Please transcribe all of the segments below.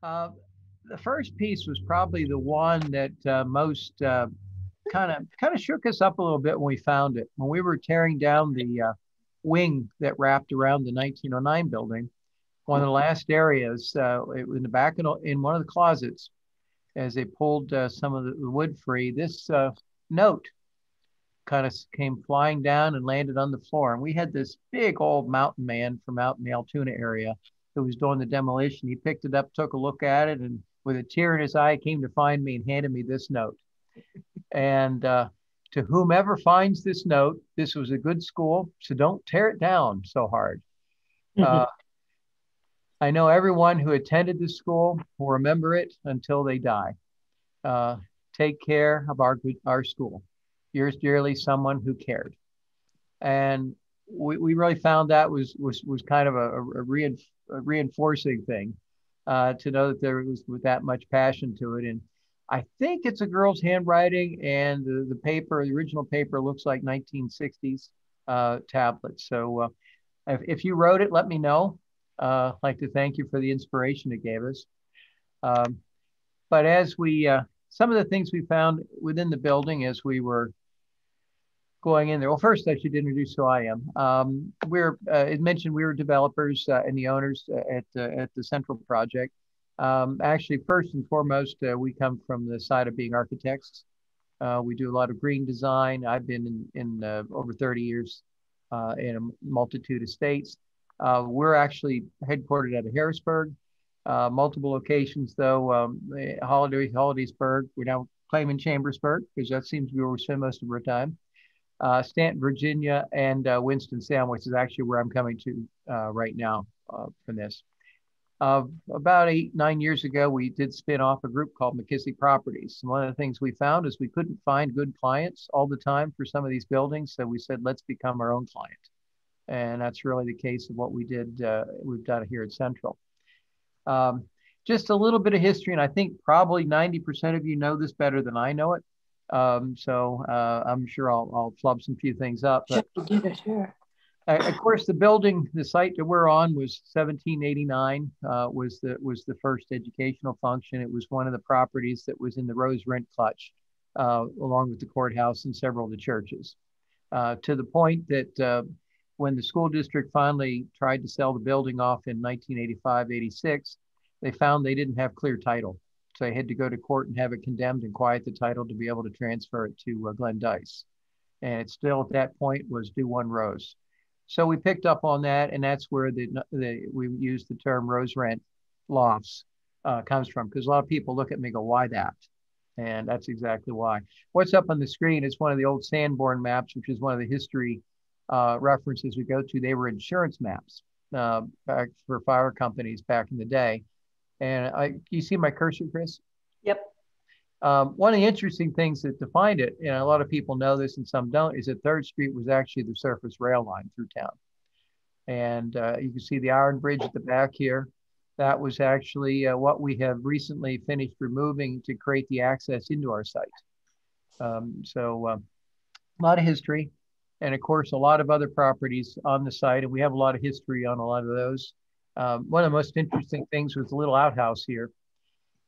Uh, the first piece was probably the one that most kind of shook us up a little bit when we found it. When we were tearing down the wing that wrapped around the 1909 building, one of the last areas, it was in the back in one of the closets, as they pulled some of the wood free, this note kind of came flying down and landed on the floor. And we had this big old mountain man from out in the Altoona area who was doing the demolition. He picked it up, took a look at it, and with a tear in his eye, came to find me and handed me this note. And to whomever finds this note, this was a good school, so don't tear it down so hard. Uh, I know everyone who attended the school will remember it until they die. Uh, Take care of our school. Yours dearly, someone who cared. And we really found that was kind of a reinforcing thing to know that there was with that much passion to it. And I think it's a girl's handwriting, and the paper, the original paper, looks like 1960s tablets. So if you wrote it, let me know. I'd like to thank you for the inspiration it gave us. Um, but as some of the things we found within the building as we were going in there. Well, first I should introduce who I am. As mentioned, we were developers and the owners at the Central Project. Actually, first and foremost, we come from the side of being architects. We do a lot of green design. I've been in over 30 years in a multitude of states. We're actually headquartered out of Harrisburg, multiple locations though. Hollidaysburg. We're now claiming Chambersburg because that seems to be where we spend most of our time. Stanton, Virginia, and Winston-Salem, which is actually where I'm coming to right now from this. About 8-9 years ago, we did spin off a group called McKissick Properties. And one of the things we found is we couldn't find good clients all the time for some of these buildings. So we said, let's become our own client. And that's really the case of what we've done here at Central. Just a little bit of history, and I think probably 90% of you know this better than I know it. So I'm sure I'll flub some few things up. But, sure. Of course, the site that we're on was 1789. Was the first educational function. It was one of the properties that was in the Rose Rent Clutch, along with the courthouse and several of the churches. To the point that when the school district finally tried to sell the building off in 1985-86, they found they didn't have clear title. So they had to go to court and have it condemned and quiet the title to be able to transfer it to Glenn Dice. And it still at that point was due one rose. So we picked up on that, and that's where we used the term rose rent lofts comes from, because a lot of people look at me and go, why that? And that's exactly why. What's up on the screen is one of the old Sanborn maps, which is one of the history references we go to. They were insurance maps back for fire companies back in the day. And you see my cursor, Chris? Yep. One of the interesting things that defined it, and a lot of people know this and some don't, is that 3rd Street was actually the surface rail line through town. And you can see the iron bridge at the back here. That was actually what we have recently finished removing to create the access into our site. So a lot of history, and of course, a lot of other properties on the site, and we have a lot of history on a lot of those. One of the most interesting things was the little outhouse here.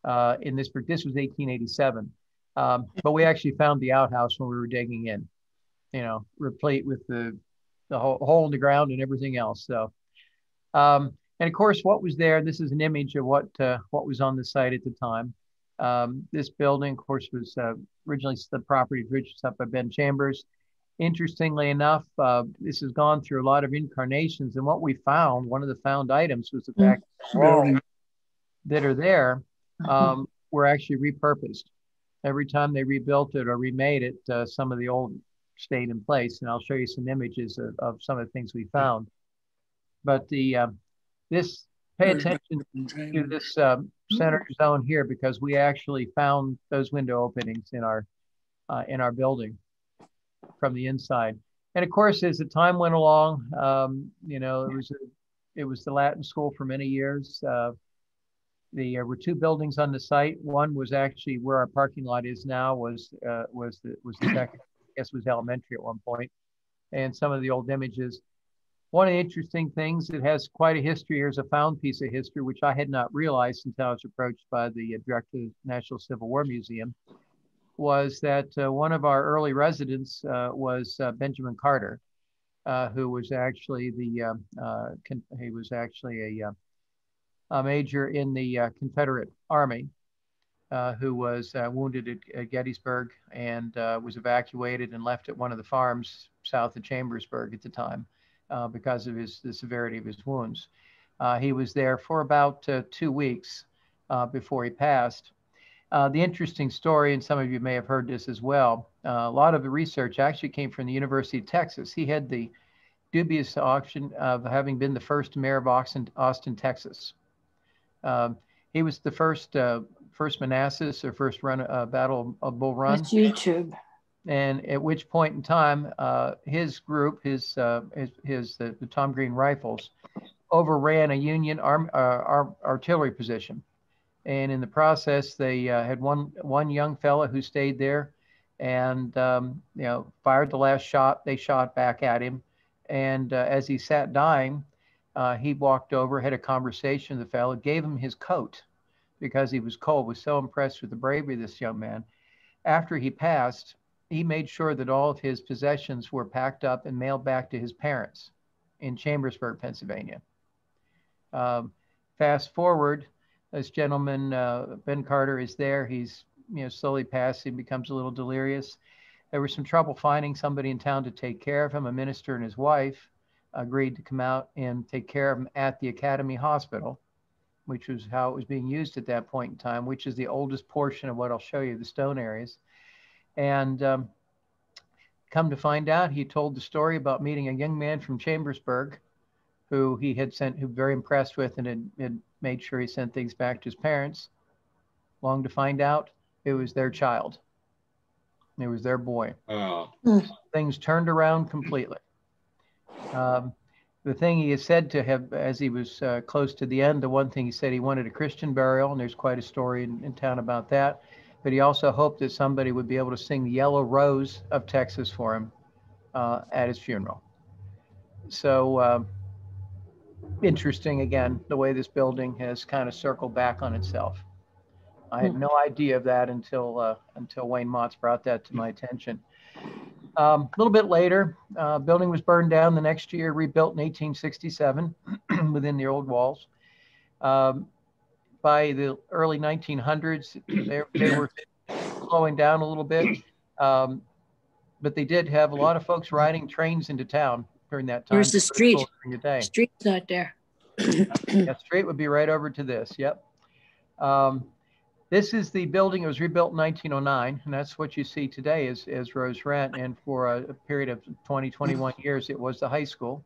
This was 1887, but we actually found the outhouse when we were digging in, replete with the hole in the ground and everything else. So, and of course, what was there, this is an image of what was on the site at the time. This building, of course, was originally the property purchased up by Ben Chambers. Interestingly enough, this has gone through a lot of incarnations, and what we found, one of the found items was the fact that walls that are there were actually repurposed. Every time they rebuilt it or remade it, some of the old stayed in place, and I'll show you some images of some of the things we found. But pay attention to this center zone here, because we actually found those window openings in our building from the inside. And of course, as the time went along, it was the Latin school for many years. There were 2 buildings on the site. One was actually where our parking lot is now. Was the second, I guess, was elementary at one point. And some of the old images. One of the interesting things, it has quite a history. Here's a found piece of history, which I had not realized until I was approached by the director of the National Civil War Museum, was that one of our early residents was Benjamin Carter, who was actually he was actually a major in the Confederate Army, who was wounded at Gettysburg and was evacuated and left at one of the farms south of Chambersburg at the time because of the severity of his wounds. He was there for about 2 weeks before he passed. The interesting story, and some of you may have heard this as well, a lot of the research actually came from the University of Texas. He had the dubious option of having been the first mayor of Austin, Texas. He was the first Manassas or first Battle of Bull Run. That's YouTube. And at which point in time, his group, the Tom Green Rifles, overran a Union artillery position. And in the process, they had one young fellow who stayed there and fired the last shot. They shot back at him. And as he sat dying, he walked over, had a conversation with the fellow, gave him his coat because he was cold, was so impressed with the bravery of this young man. After he passed, he made sure that all of his possessions were packed up and mailed back to his parents in Chambersburg, Pennsylvania. Fast forward, this gentleman, Ben Carter, is there. He's slowly passing, becomes a little delirious. There was some trouble finding somebody in town to take care of him. A minister and his wife agreed to come out and take care of him at the Academy Hospital, which was how it was being used at that point in time, which is the oldest portion of what I'll show you, the stone areas. And come to find out, he told the story about meeting a young man from Chambersburg who he had sent, who very impressed with, and had made sure he sent things back to his parents. Long to find out, it was their child. It was their boy. Oh. Things turned around completely. The thing he has said to have, as he was close to the end, the one thing he said, he wanted a Christian burial, and there's quite a story in town about that. But he also hoped that somebody would be able to sing the Yellow Rose of Texas for him at his funeral. So interesting, again, the way this building has kind of circled back on itself. I had no idea of that until Wayne Motts brought that to my attention. A little bit later, building was burned down the next year, rebuilt in 1867 within the old walls. By the early 1900s, they were slowing down a little bit, but they did have a lot of folks riding trains into town during that time. Here's the street. The day. Street's not there. That street would be right over to this. Yep. This is the building. It was rebuilt in 1909, and that's what you see today as Rose Rent. And for a period of 20, 21 years, it was the high school.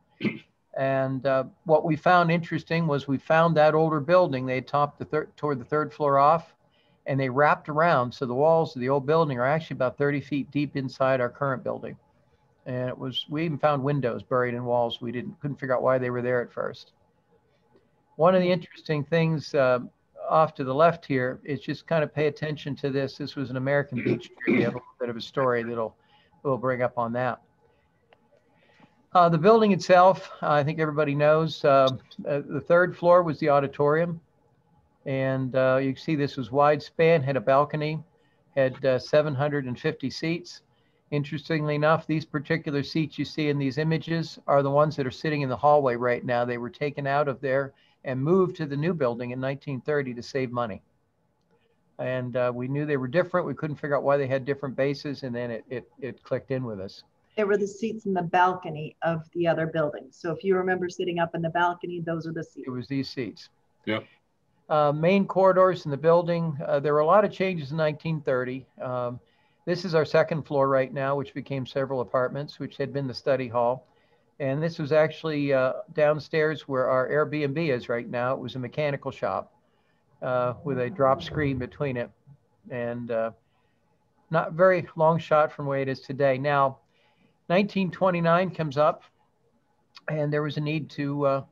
And what we found interesting was we found that older building. They topped toward the third floor off, and they wrapped around. So the walls of the old building are actually about 30 feet deep inside our current building. And we even found windows buried in walls. We couldn't figure out why they were there at first. One of the interesting things off to the left here is just kind of pay attention to this. This was an American beach tree. We have a little bit of a story we'll bring up on that. The building itself, I think everybody knows, the third floor was the auditorium. And you can see this was wide span, had a balcony, had 750 seats. Interestingly enough, these particular seats you see in these images are the ones that are sitting in the hallway right now. They were taken out of there and moved to the new building in 1930 to save money. And we knew they were different. We couldn't figure out why they had different bases, and then it clicked in with us. There were the seats in the balcony of the other buildings. So if you remember sitting up in the balcony, those are the seats. It was these seats. Yep. Main corridors in the building. There were a lot of changes in 1930. This is our second floor right now, which became several apartments, which had been the study hall. And this was actually downstairs where our Airbnb is right now. It was a mechanical shop with a drop screen between it. And not very long shot from where it is today. Now, 1929 comes up, and there was a need to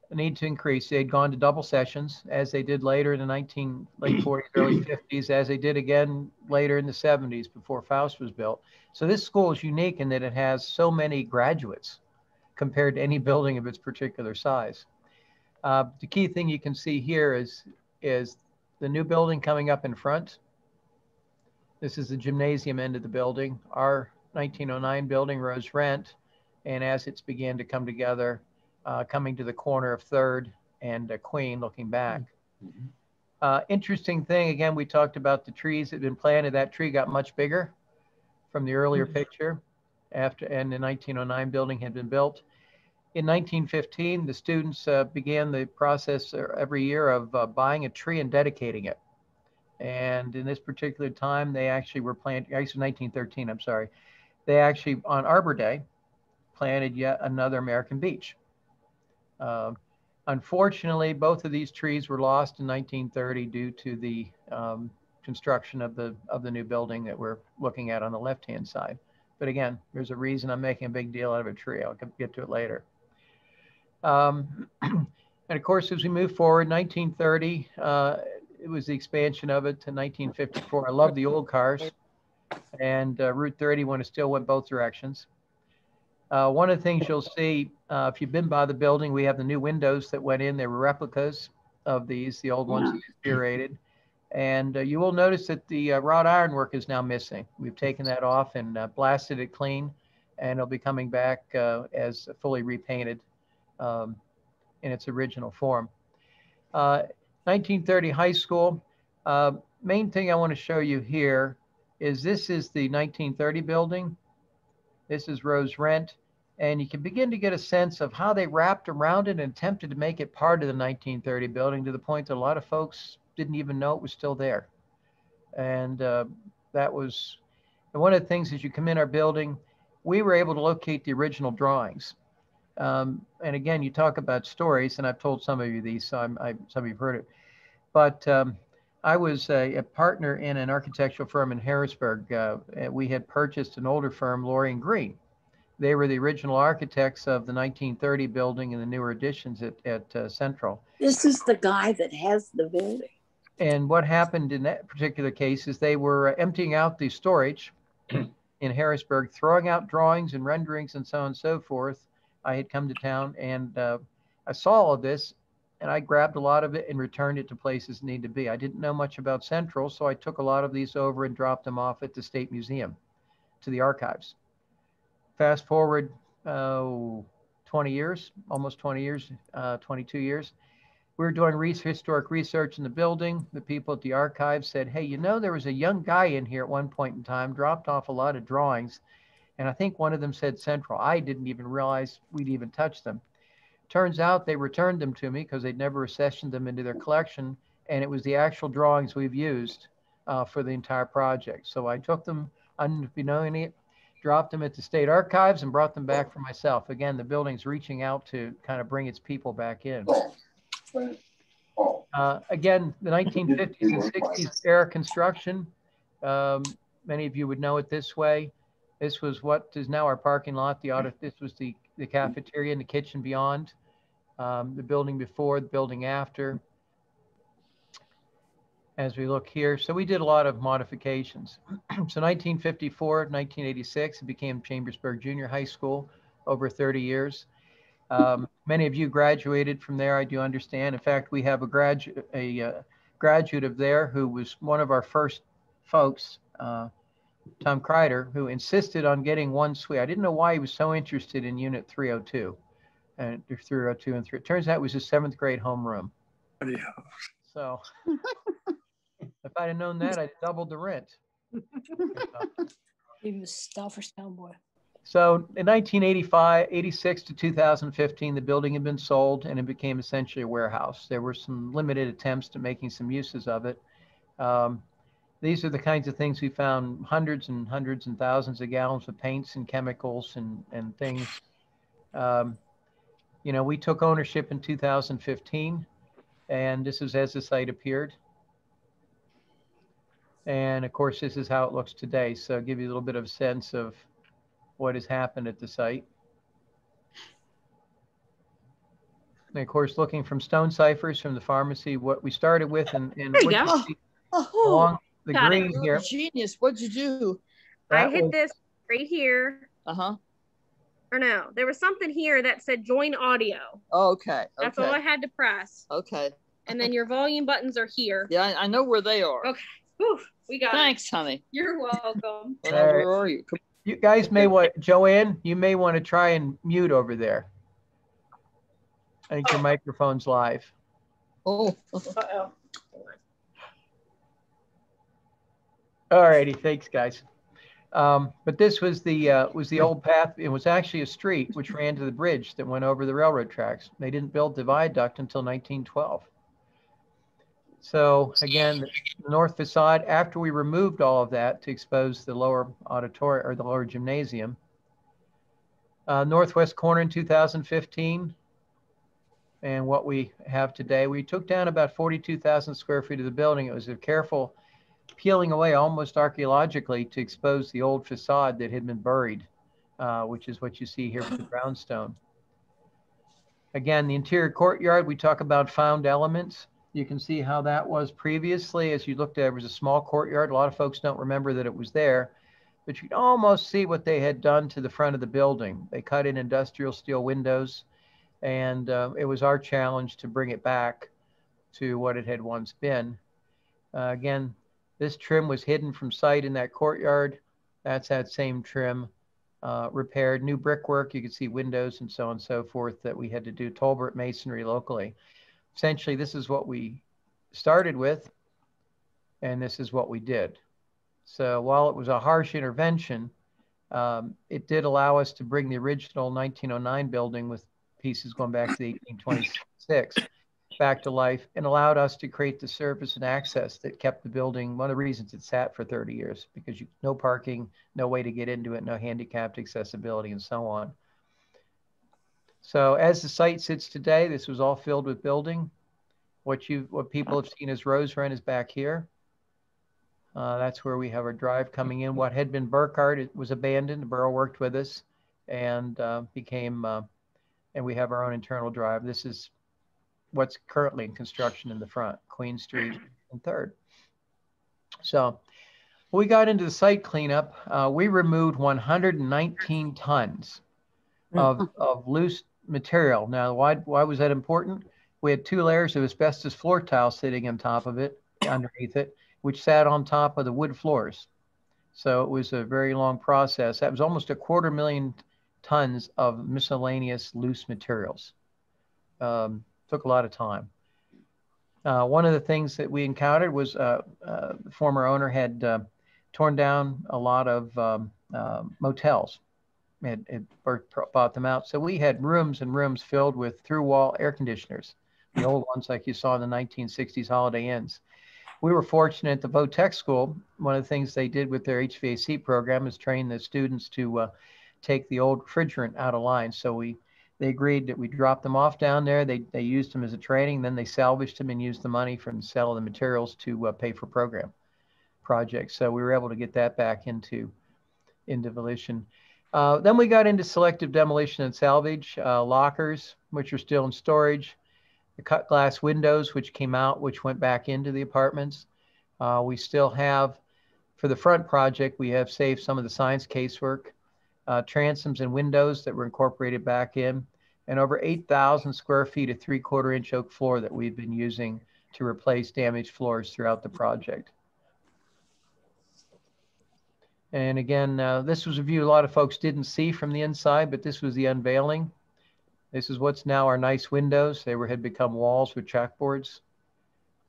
increase. They'd gone to double sessions, as they did later in the late 40s, early 50s, as they did again later in the 70s before Faust was built. So this school is unique in that it has so many graduates. compared to any building of its particular size. The key thing you can see here is the new building coming up in front. This is the gymnasium end of the building. Our 1909 building rose rent, and as it's began to come together, coming to the corner of 3rd and Queen, looking back. Interesting thing, again, we talked about the trees that had been planted. That tree got much bigger from the earlier picture and the 1909 building had been built. In 1915, the students began the process every year of buying a tree and dedicating it. And in this particular time, they actually were planting, actually 1913, I'm sorry. They actually, on Arbor Day, planted yet another American beech. Unfortunately, both of these trees were lost in 1930 due to the construction of the new building that we're looking at on the left-hand side. But again, there's a reason I'm making a big deal out of a tree. I'll get to it later. And of course, as we move forward, 1930, it was the expansion of it to 1954. I love the old cars, and Route 31 still went both directions. One of the things you'll see, if you've been by the building, we have the new windows that went in. They were replicas of these, the old ones that deteriorated. And you will notice that the wrought iron work is now missing. We've taken that off and blasted it clean, and it'll be coming back as fully repainted in its original form. 1930 high school. Main thing I want to show you here is this is the 1930 building. This is Rose Rent. And you can begin to get a sense of how they wrapped around it and attempted to make it part of the 1930 building to the point that a lot of folks didn't even know it was still there. And that was one of the things as you come in our building, we were able to locate the original drawings. And again, you talk about stories, and I've told some of you these, so some of you have heard it. But I was a partner in an architectural firm in Harrisburg. We had purchased an older firm, Laurie and Green. They were the original architects of the 1930 building and the newer additions at Central. This is the guy that has the building. And what happened in that particular case is they were emptying out the storage in Harrisburg, throwing out drawings and renderings and so on and so forth. I had come to town and I saw all of this, and I grabbed a lot of it and returned it to places it needed to be. I didn't know much about Central, so I took a lot of these over and dropped them off at the State Museum to the archives. Fast forward 20 years, almost 20 years, 22 years. We were doing historic research in the building. The people at the archives said, hey, you know, there was a young guy in here at one point in time, dropped off a lot of drawings. And I think one of them said Central. I didn't even realize we'd even touched them. Turns out they returned them to me because they'd never accessioned them into their collection. And it was the actual drawings we've used for the entire project. So I took them, unbeknownst, dropped them at the state archives and brought them back for myself. Again, the building's reaching out to kind of bring its people back in. Again, the 1950s and 60s era construction, many of you would know it this way. This was what is now our parking lot. This was the cafeteria and the kitchen beyond, the building before, the building after. As we look here, so we did a lot of modifications. So 1954, 1986, it became Chambersburg Junior High School, over 30 years. Many of you graduated from there, I do understand. In fact, we have a graduate of there who was one of our first folks, Tom Kreider, who insisted on getting one suite. I didn't know why he was so interested in Unit 302 and 302 and 3. It turns out it was his 7th grade homeroom. Yeah. So if I'd have known that, I'd doubled the rent. He was Stouffer's cowboy. So in 1985, 86 to 2015, the building had been sold and it became essentially a warehouse. There were some limited attempts to making some uses of it. These are the kinds of things we found, hundreds and thousands of gallons of paints and chemicals and things. You know, we took ownership in 2015, and this is as the site appeared. And of course, this is how it looks today. So I'll give you a little bit of a sense of what has happened at the site. And of course, looking from stone ciphers from the pharmacy, what we started with and there you go. Along the Got green it. here. Genius. What'd you do? I hit this right here. Uh-huh. Or no, there was something here that said join audio. Okay. That's all I had to press. Okay. And then your volume buttons are here. Yeah, I know where they are. Okay. Whew, we got Thanks, honey. You're welcome. Well, now, where are you? You guys may want, Joanne, you may want to try and mute over there. I think your microphone's live. Oh. Uh-oh. All righty, thanks, guys. But this was the old path. It was actually a street which ran to the bridge that went over the railroad tracks. They didn't build the viaduct until 1912. So again, the north facade, after we removed all of that to expose the lower auditorium or the lower gymnasium, northwest corner in 2015, and what we have today, we took down about 42,000 square feet of the building. It was a careful peeling away almost archaeologically to expose the old facade that had been buried, which is what you see here with the brownstone. Again, the interior courtyard, we talk about found elements. You can see how that was previously. As you looked at it, was a small courtyard. A lot of folks don't remember that it was there, but you can almost see what they had done to the front of the building. They cut in industrial steel windows, and it was our challenge to bring it back to what it had once been. Again, this trim was hidden from sight in that courtyard. That's that same trim, repaired, new brickwork. You can see windows and so on and so forth that we had to do Tolbert masonry locally. Essentially, this is what we started with, and this is what we did. So while it was a harsh intervention, it did allow us to bring the original 1909 building with pieces going back to 1826 back to life, and allowed us to create the surface and access that kept the building. One of the reasons it sat for 30 years, because no parking, no way to get into it, no handicapped accessibility, and so on. So as the site sits today, this was all filled with building. What people have seen as Rose Run is back here. That's where we have our drive coming in. What had been Burkhardt, it was abandoned. The borough worked with us and and we have our own internal drive. This is what's currently in construction in the front, Queen Street and 3rd. So we got into the site cleanup. We removed 119 tons of loose material. Now, why was that important? We had 2 layers of asbestos floor tile sitting on top of it, underneath it, which sat on top of the wood floors. So it was a very long process. That was almost 250,000 tons of miscellaneous loose materials. Took a lot of time. One of the things that we encountered was the former owner had torn down a lot of motels. It bought them out. So we had rooms and rooms filled with through-wall air conditioners, the old ones like you saw in the 1960s Holiday Inns. We were fortunate at the Votech School. One of the things they did with their HVAC program is train the students to take the old refrigerant out of line. So they agreed that we dropped them off down there. They used them as a training. Then they salvaged them and used the money from the sale of the materials to pay for program projects. So we were able to get that back into volition. Then we got into selective demolition and salvage, lockers, which are still in storage, the cut glass windows, which came out, which went back into the apartments. We still have, for the front project, we have saved some of the science casework, transoms and windows that were incorporated back in, and over 8,000 square feet of 3/4-inch oak floor that we've been using to replace damaged floors throughout the project. And again, this was a view a lot of folks didn't see from the inside, but this was the unveiling. This is what's now our nice windows. They had become walls with chalkboards.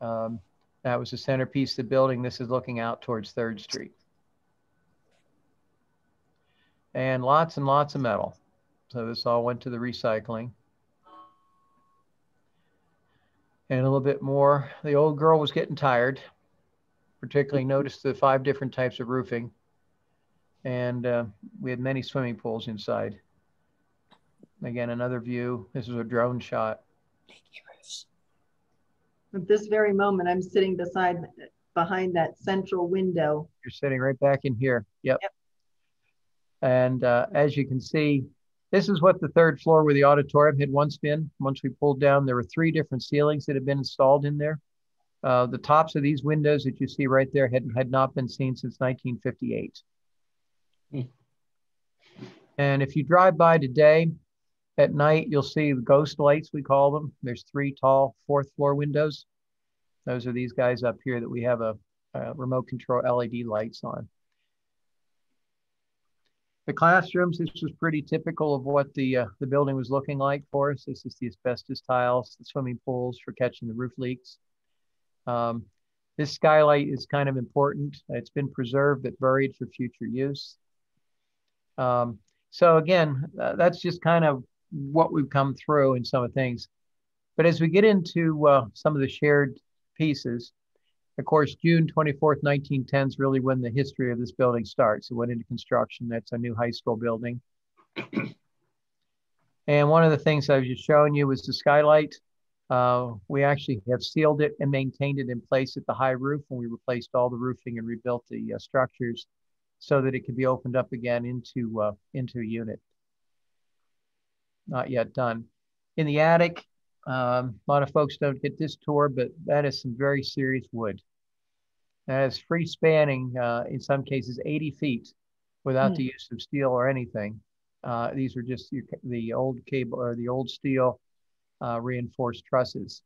That was the centerpiece of the building. This is looking out towards 3rd Street. And lots of metal. So this all went to the recycling. And a little bit more. The old girl was getting tired. Particularly noticed the 5 different types of roofing. And we had many swimming pools inside. Again, another view. This is a drone shot. At this very moment, I'm sitting behind that central window. You're sitting right back in here. Yep. And as you can see, this is what the 3rd floor where the auditorium had once been. Once we pulled down, there were 3 different ceilings that had been installed in there. The tops of these windows that you see right there had not been seen since 1958. And And if you drive by today, at night, you'll see the ghost lights, we call them. There's 3 tall 4th floor windows. Those are these guys up here that we have a remote control LED lights on. The classrooms, this was pretty typical of what the building was looking like for us. This is the asbestos tiles, the swimming pools for catching the roof leaks. This skylight is kind of important. It's been preserved but buried for future use. So again, that's just kind of what we've come through in some of the things. But as we get into some of the shared pieces, of course, June 24th, 1910 is really when the history of this building starts. It went into construction. That's a new high school building. And one of the things I was just showing you was the skylight. We actually have sealed it and maintained it in place at the high roof when we replaced all the roofing and rebuilt the structures so that it could be opened up again into a unit. Not yet done. In the attic, a lot of folks don't get this tour, but that is some very serious wood. That is free spanning, in some cases, 80 feet without the use of steel or anything. These are just the old cable or the old steel reinforced trusses.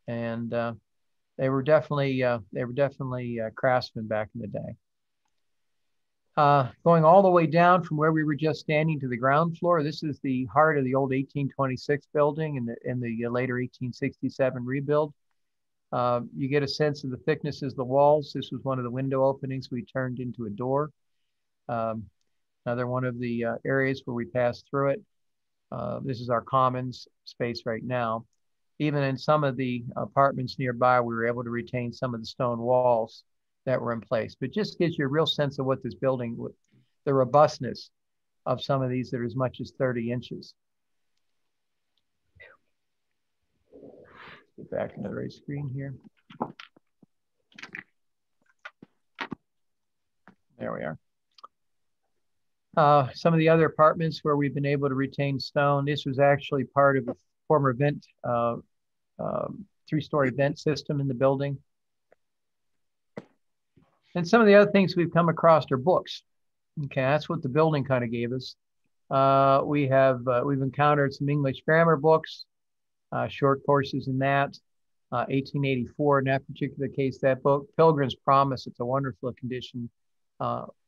And they were definitely craftsmen back in the day. Going all the way down from where we were just standing to the ground floor, this is the heart of the old 1826 building and the later 1867 rebuild. You get a sense of the thicknesses of the walls. This was one of the window openings we turned into a door. Another one of the areas where we passed through it. This is our commons space right now. Even in some of the apartments nearby, we were able to retain some of the stone walls that were in place, but just gives you a real sense of what this building, the robustness of some of these that are as much as 30 inches. Get back into the right screen here. There we are. Some of the other apartments where we've been able to retain stone. This was actually part of a former vent, 3-story vent system in the building. And some of the other things we've come across are books. Okay, that's what the building kind of gave us. We've encountered some English grammar books, short courses in that. 1884, in that particular case, that book, Pilgrim's Promise, it's a wonderful condition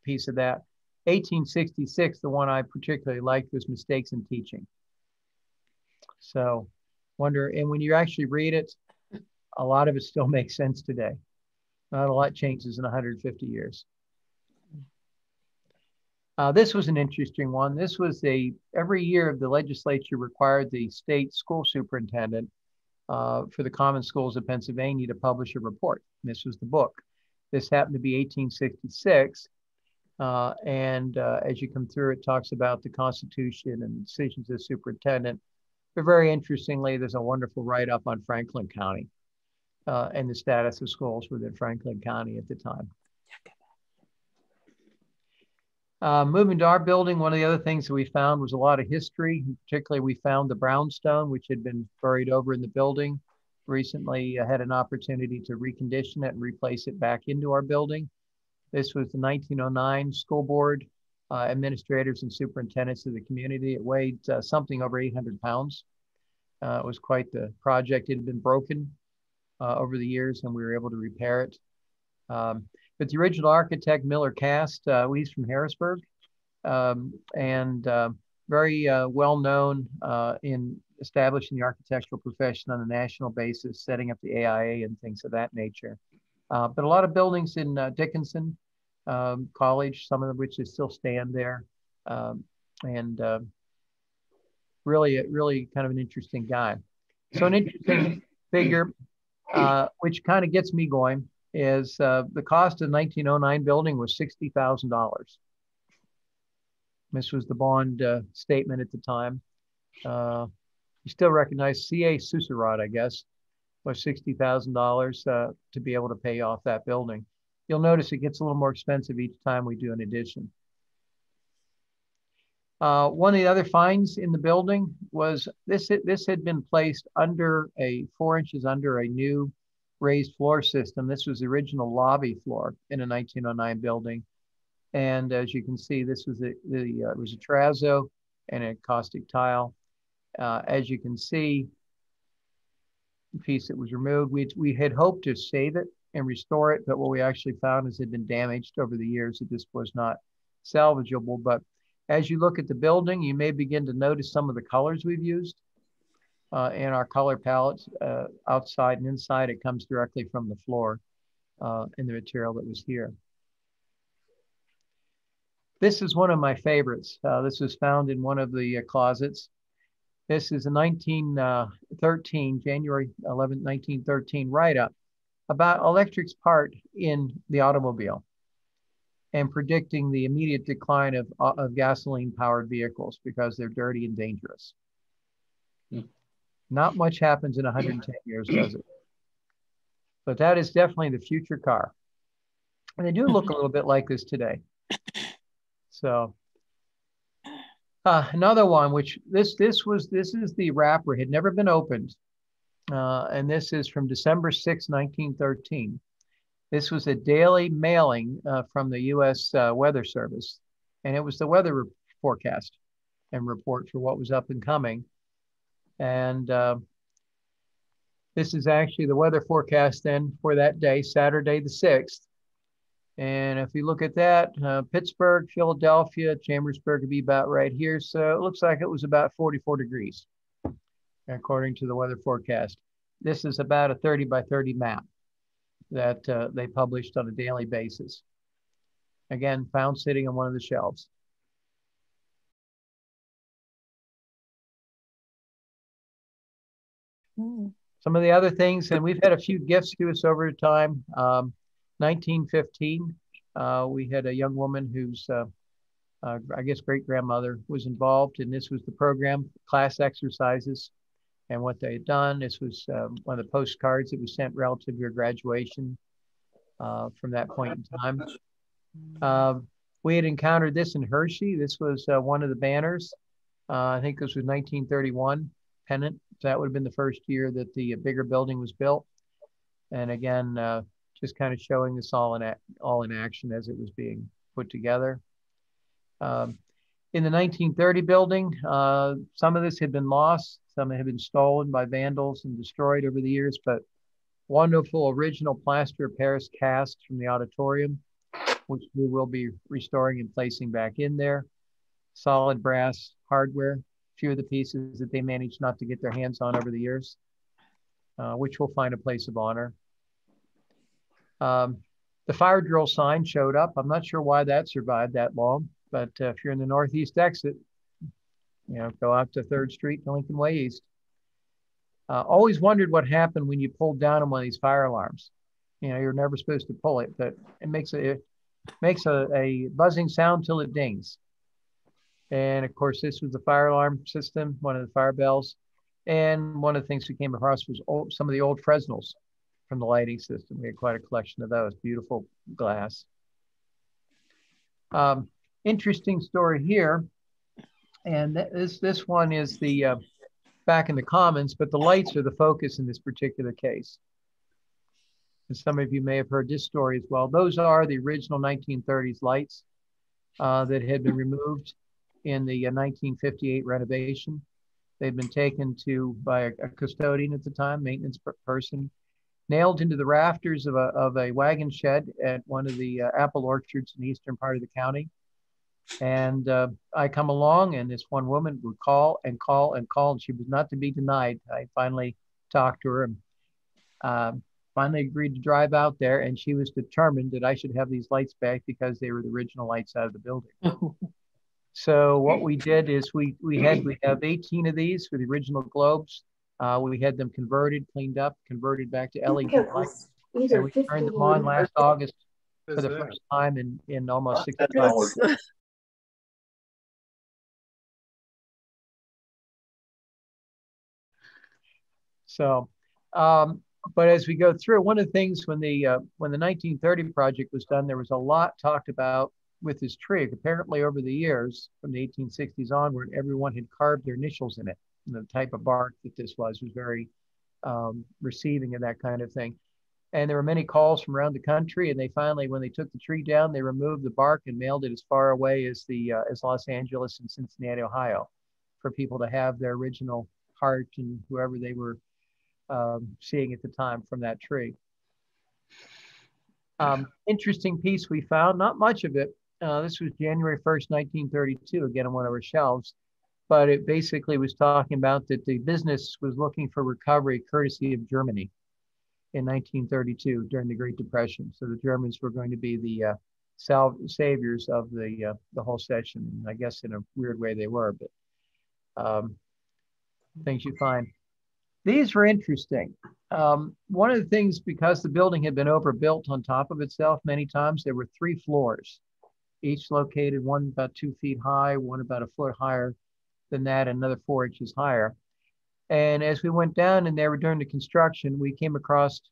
piece of that. 1866, the one I particularly liked was Mistakes in Teaching. So, and when you actually read it, a lot of it still makes sense today. Not a lot changes in 150 years. This was an interesting one. This was every year the legislature required the state school superintendent for the common schools of Pennsylvania to publish a report. This was the book. This happened to be 1866. As you come through, it talks about the Constitution and decisions of the superintendent. But very interestingly, there's a wonderful write-up on Franklin County and the status of schools within Franklin County at the time. Moving to our building, one of the other things that we found was a lot of history. Particularly, we found the brownstone, which had been buried over in the building. Recently, I had an opportunity to recondition it and replace it back into our building. This was the 1909 school board administrators and superintendents of the community. It weighed something over 800 pounds. It was quite the project. It had been broken over the years, and we were able to repair it. But the original architect, Miller Cast, he's from Harrisburg, and very well known in establishing the architectural profession on a national basis, setting up the AIA and things of that nature. But a lot of buildings in Dickinson College, some of which still stand there, and really kind of an interesting guy. So an interesting figure, which kind of gets me going, is the cost of the 1909 building was $60,000. This was the bond statement at the time. You still recognize C.A. Susurrod, I guess, was $60,000 to be able to pay off that building. You'll notice it gets a little more expensive each time we do an addition. One of the other finds in the building was this had been placed under 4 inches under a new raised floor system. This was the original lobby floor in a 1909 building. And as you can see, this was it was a terrazzo and a caustic tile. As you can see, the piece that was removed, we had hoped to save it and restore it, but what we actually found is it had been damaged over the years. That this was not salvageable. But as you look at the building, you may begin to notice some of the colors we've used in our color palettes, outside and inside. It comes directly from the floor in the material that was here. This is one of my favorites. This was found in one of the closets. This is a 1913, January 11, 1913 write-up about electric's part in the automobile and predicting the immediate decline of gasoline-powered vehicles because they're dirty and dangerous. Not much happens in 110 years, does it? But that is definitely the future car. And they do look a little bit like this today. So another one, which this is the wrapper, had never been opened. And this is from December 6, 1913. This was a daily mailing from the U.S. Weather Service. And it was the weather forecast and report for what was up and coming. And this is actually the weather forecast then for that day, Saturday the 6th. And if you look at that, Pittsburgh, Philadelphia, Chambersburg would be about right here. So it looks like it was about 44 degrees, according to the weather forecast. This is about a 30 by 30 map that they published on a daily basis. Again, found sitting on one of the shelves. Some of the other things, and we've had a few gifts to us over time. 1915, we had a young woman whose, I guess, great-grandmother was involved, and this was the program, class exercises, and what they had done. This was one of the postcards that was sent relative to her graduation from that point in time. We had encountered this in Hershey. This was one of the banners. I think this was 1931, pennant. So that would have been the first year that the bigger building was built. And again, just kind of showing this all in action as it was being put together. In the 1930 building, some of this had been lost, some had been stolen by vandals and destroyed over the years, but wonderful original plaster of Paris cast from the auditorium, which we will be restoring and placing back in there. Solid brass hardware, a few of the pieces that they managed not to get their hands on over the years, which will find a place of honor. The fire drill sign showed up. I'm not sure why that survived that long, but if you're in the northeast exit, go out to 3rd Street and Lincoln Way East. Always wondered what happened when you pulled down on one of these fire alarms. You're never supposed to pull it, but it makes a buzzing sound till it dings. And of course, this was the fire alarm system, one of the fire bells. And one of the things we came across was some of the old Fresnels from the lighting system. We had quite a collection of those, beautiful glass. Interesting story here. And this one is the back in the Commons, but the lights are the focus in this particular case. And some of you may have heard this story as well. Those are the original 1930s lights that had been removed in the 1958 renovation. They'd been taken by a custodian at the time, maintenance person, nailed into the rafters of a wagon shed at one of the apple orchards in the eastern part of the county. And I come along, and this one woman would call and call and call, and she was not to be denied. I finally talked to her and finally agreed to drive out there, and she was determined that I should have these lights back because they were the original lights out of the building. So what we did is we have 18 of these for the original globes. We had them converted, cleaned up, converted back to LED lights. And we turned them on last August for the first time in almost 65 years. So, but as we go through, one of the things when the 1930 project was done, there was a lot talked about with this tree. Apparently over the years, from the 1860s onward, everyone had carved their initials in it. And the type of bark that this was very receiving of that kind of thing. And there were many calls from around the country. And they finally, when they took the tree down, they removed the bark and mailed it as far away as as Los Angeles and Cincinnati, Ohio, for people to have their original heart and whoever they were seeing at the time from that tree. Interesting piece we found, not much of it. This was January 1st, 1932, again on one of our shelves, but it basically was talking about that the business was looking for recovery courtesy of Germany in 1932 during the Great Depression. So the Germans were going to be the saviors of the whole session. And I guess in a weird way they were, but things you find. These were interesting. One of the things, because the building had been overbuilt on top of itself many times, there were 3 floors, each located, one about 2 feet high, one about a foot higher than that, another 4 inches higher. And as we went down in there during the construction, we came across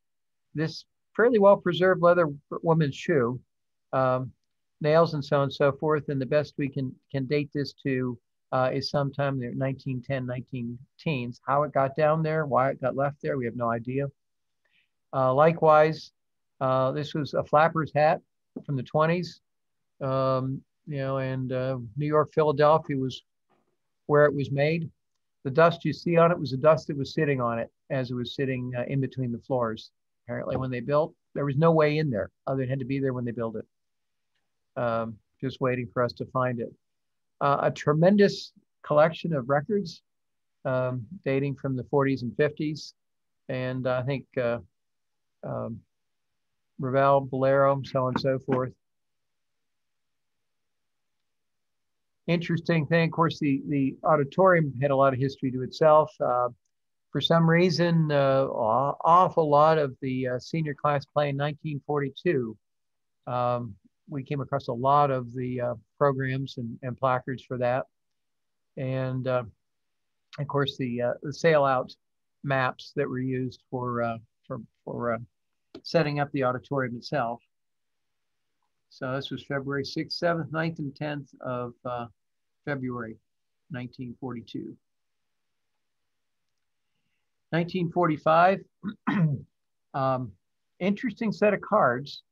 this fairly well-preserved leather woman's shoe, nails and so on and so forth. And the best we can date this to is sometime in the 1910, 19 teens. How it got down there, why it got left there, we have no idea. Likewise, this was a flapper's hat from the 20s. And New York, Philadelphia was where it was made. The dust you see on it was the dust that was sitting on it as it was sitting in between the floors. Apparently when they built, there was no way in there, other than it had to be there when they built it. Just waiting for us to find it. A tremendous collection of records dating from the 40s and 50s. And I think Ravel, Bolero, so on and so forth. Interesting thing, of course, the auditorium had a lot of history to itself. For some reason, awful lot of the senior class play in 1942. We came across a lot of the programs and placards for that. And of course, the sail out maps that were used for setting up the auditorium itself. So this was February 6th, 7th, 9th, and 10th of February 1942. 1945, interesting set of cards.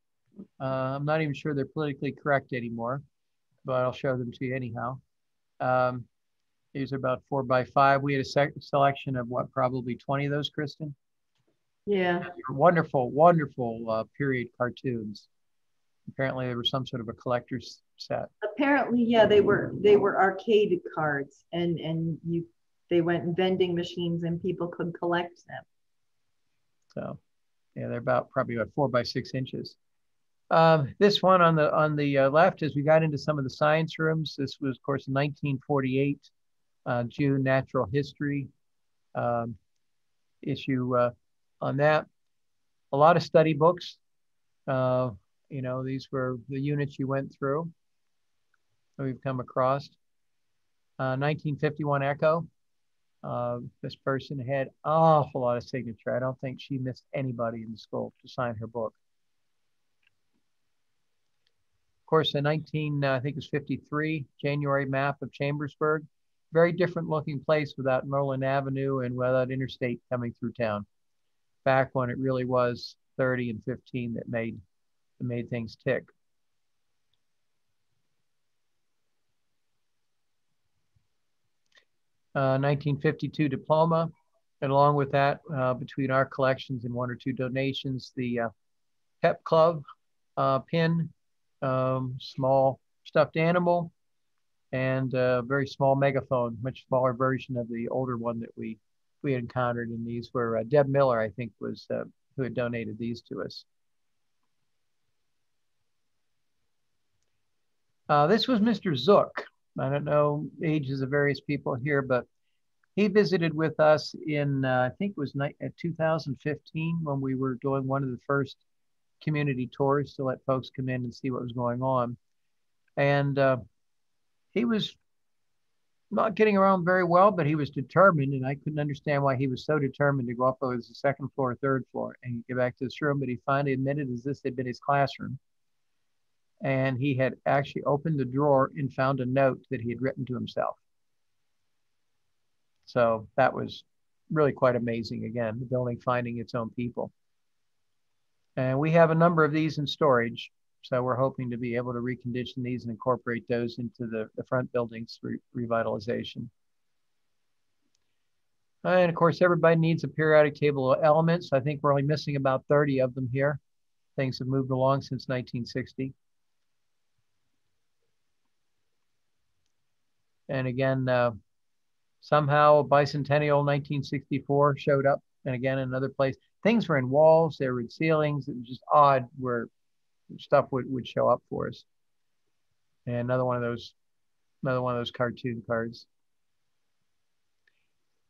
I'm not even sure they're politically correct anymore, but I'll show them to you anyhow. These are about 4 by 5. We had a selection of what, probably 20 of those, Kristen? Yeah. Wonderful, wonderful period cartoons. Apparently there was some sort of a collector's set. Apparently, yeah, they were arcade cards, and they went vending machines and people could collect them. So yeah, they're probably about 4 by 6 inches. This one on the left, as we got into some of the science rooms, this was of course 1948 June Natural History issue on that. A lot of study books. These were the units you went through that we've come across. 1951 Echo. This person had an awful lot of signature. I don't think she missed anybody in the school to sign her book. Of course, in I think it was 53, January map of Chambersburg. Very different looking place without Merlin Avenue and without interstate coming through town. Back when it really was 30 and 15 that made things tick. Uh, 1952 diploma, and along with that, between our collections and 1 or 2 donations, the Pep Club pin, small stuffed animal, and a very small megaphone, much smaller version of the older one that we had encountered. And these were Deb Miller, I think, was who had donated these to us. This was Mr. Zook. I don't know ages of various people here, but he visited with us in, I think it was 2015 when we were doing one of the first community tours to let folks come in and see what was going on. And he was not getting around very well, but he was determined, and I couldn't understand why he was so determined to go up over the 2nd floor, 3rd floor, and get back to this room. But he finally admitted as this had been his classroom. And he had actually opened the drawer and found a note that he had written to himself. So that was really quite amazing. Again, the building finding its own people. And we have a number of these in storage. So we're hoping to be able to recondition these and incorporate those into the front buildings revitalization. And of course, everybody needs a periodic table of elements. I think we're only missing about 30 of them here. Things have moved along since 1960. And again, somehow bicentennial 1964 showed up, and again, another place. Things were in walls, they were in ceilings. It was just odd where stuff would show up for us. And another one of those cartoon cards.